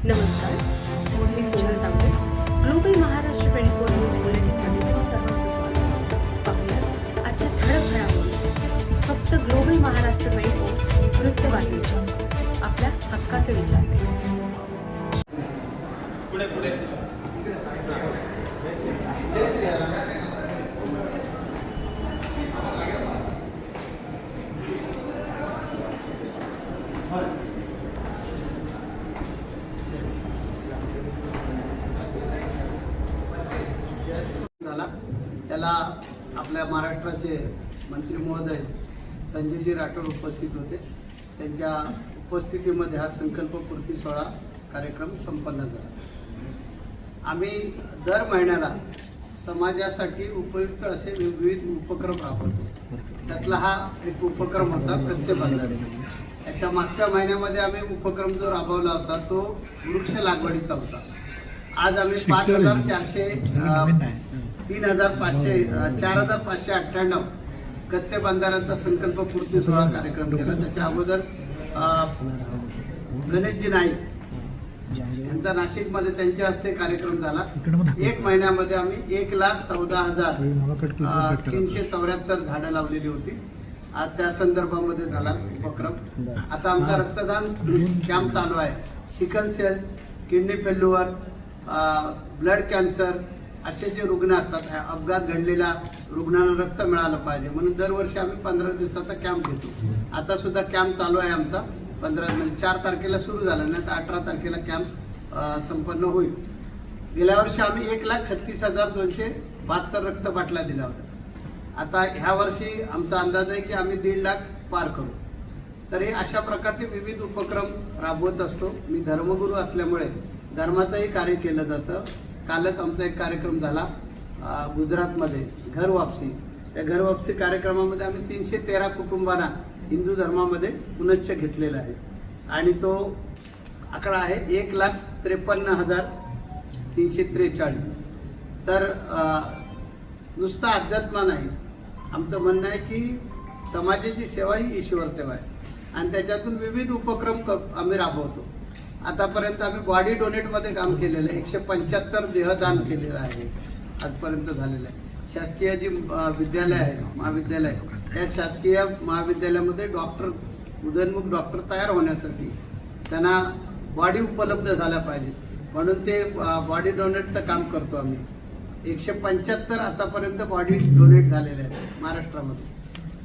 नमस्कार, मी सोनल तांबे. Global Maharashtra 24 news बुलेटिनमध्ये तुम्हा सर्वांचं स्वागत. पाहूया आजच्या ठळक घडामोडी. फक्त ग्लोबल महाराष्ट्र 24 वृत्तवाहिनीच्या आपल्या हक्काचे विचार. पुढे पुढे झाला. त्याला आपल्या महाराष्ट्राचे मंत्री महोदय संजयजी राठोड उपस्थित होते. त्यांच्या उपस्थितीमध्ये हा संकल्पपूर्ती सोहळा कार्यक्रम संपन्न झाला. आम्ही दर महिन्याला समाजासाठी उपयुक्त असे विविध उपक्रम राबवतो. त्यातला हा एक उपक्रम होता कच्चे बांधारे. याच्या मागच्या महिन्यामध्ये आम्ही उपक्रम जो राबवला होता तो वृक्ष लागवडीचा होता. आज आम्ही 4,598 कच्चे बांधाऱ्यांचा संकल्पपूर्ती सोहळा कार्यक्रम केला. त्याच्या अगोदर गणेशजी नाईक यांचा नाशिकमध्ये त्यांच्या हस्ते कार्यक्रम झाला. एक महिन्यामध्ये आम्ही 1,14,374 झाडं लावलेली होती. आज त्या संदर्भामध्ये झाला उपक्रम. आता आमचा रक्तदान कॅम्प चालू आहे. Sickle cell, kidney failure, blood cancer असे जे रुग्ण असतात, अपघात घडलेल्या रुग्णांना रक्त मिळालं पाहिजे म्हणून दरवर्षी आम्ही 15 दिवसाचा कॅम्प घेतो. आता सुद्धा कॅम्प चालू आहे आमचा. 4 तारखेला सुरू झाला, नाही तर 18 तारखेला कॅम्प संपन्न होईल. गेल्या वर्षी आम्ही 1,36,272 रक्तबाटल्या दिल्या होत्या. आता ह्या वर्षी आमचा अंदाज आहे की आम्ही 1.5 लाख पार करू. तर हे अशा प्रकारचे विविध उपक्रम राबवत असतो. मी धर्मगुरू असल्यामुळे धर्माचंही कार्य केलं जातं. कालच आमचा एक कार्यक्रम झाला गुजरातमध्ये, घर वापसी. त्या घर वापसी कार्यक्रमामध्ये आम्ही 313 कुटुंबांना हिंदू धर्मामध्ये पुनश्च घेतलेला आहे आणि तो आकडा आहे 1,53,343. तर नुसता अध्यात्म नाही, आमचं म्हणणं आहे की समाजाची सेवा ही ईश्वर सेवा आहे आणि त्याच्यातून विविध उपक्रम आम्ही राबवतो. आतापर्यंत आम्ही बॉडी डोनेटमध्ये काम केलेलं आहे. 175 देहदान केलेलं आहे आजपर्यंत झालेलं आहे. शासकीय जी विद्यालय आहे, महाविद्यालय, त्या शासकीय महाविद्यालयामध्ये उदयोन्मुख डॉक्टर तयार होण्यासाठी त्यांना बॉडी उपलब्ध झाल्या पाहिजेत म्हणून ते बॉडी डोनेटचं काम करतो आम्ही. 175 आतापर्यंत बॉडी डोनेट झालेले आहेत महाराष्ट्रामध्ये.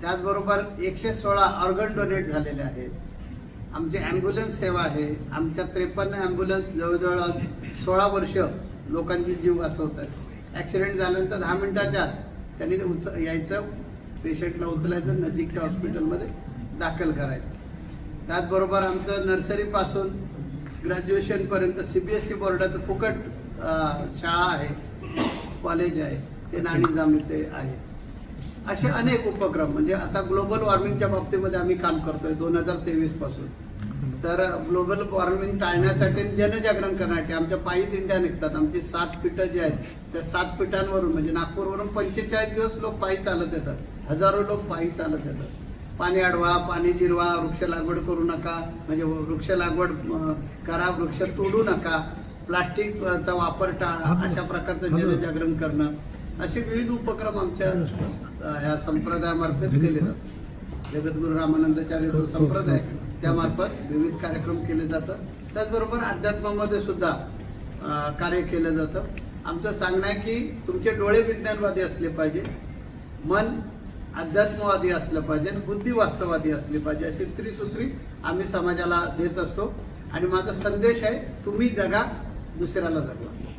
त्याचबरोबर 116 ऑर्गन डोनेट झालेले आहेत. आमची ॲम्ब्युलन्स सेवा आहे. आमच्या 53 ॲम्ब्युलन्स जवळजवळ 16 वर्ष लोकांची जीव वाचवत आहेत. ॲक्सिडेंट झाल्यानंतर 10 मिनिटाच्या आत त्यांनी यायचं, पेशंटला उचलायचं, नजीकच्या हॉस्पिटलमध्ये दाखल करायचं. त्याचबरोबर आमचं नर्सरीपासून ग्रॅज्युएशनपर्यंत CBSE बोर्डाचं फुकट शाळा आहे, कॉलेज आहे, ते नाणी ते आहे. असे अनेक उपक्रम. म्हणजे आता ग्लोबल वॉर्मिंगच्या बाबतीमध्ये आम्ही काम करतोय 2023 पासून. तर ग्लोबल वॉर्मिंग टाळण्यासाठी जनजागरण करण्यासाठी आमच्या पायी दिंड्या निघतात. आमची 7 पीठं जी आहेत त्या 7 पीठांवरून, म्हणजे नागपूरवरून 45 दिवस लोक पायी चालत येतात. हजारो लोक पायी चालत येतात. पाणी अडवा, पाणी जिरवा, वृक्ष लागवड करू नका, म्हणजे वृक्ष लागवड करा, वृक्ष तोडू नका, प्लास्टिकचा वापर टाळा, अशा प्रकारचं जनजागरण करणं, असे विविध उपक्रम आमच्या ह्या संप्रदायामार्फत केले जातात. जगद्गुरू रामानंदाचार्य जो संप्रदाय त्यामार्फत विविध कार्यक्रम केले जातात. त्याचबरोबर अध्यात्मामध्ये सुद्धा कार्य केलं जातं. आमचं सांगणं आहे की तुमचे डोळे विज्ञानवादी असले पाहिजे, मन अध्यात्मवादी असलं पाहिजे, बुद्धी वास्तववादी असली पाहिजे, अशी त्रिसूत्री आम्ही समाजाला देत असतो. आणि माझा संदेश आहे, तुम्ही जगा, दुसऱ्याला जगवा.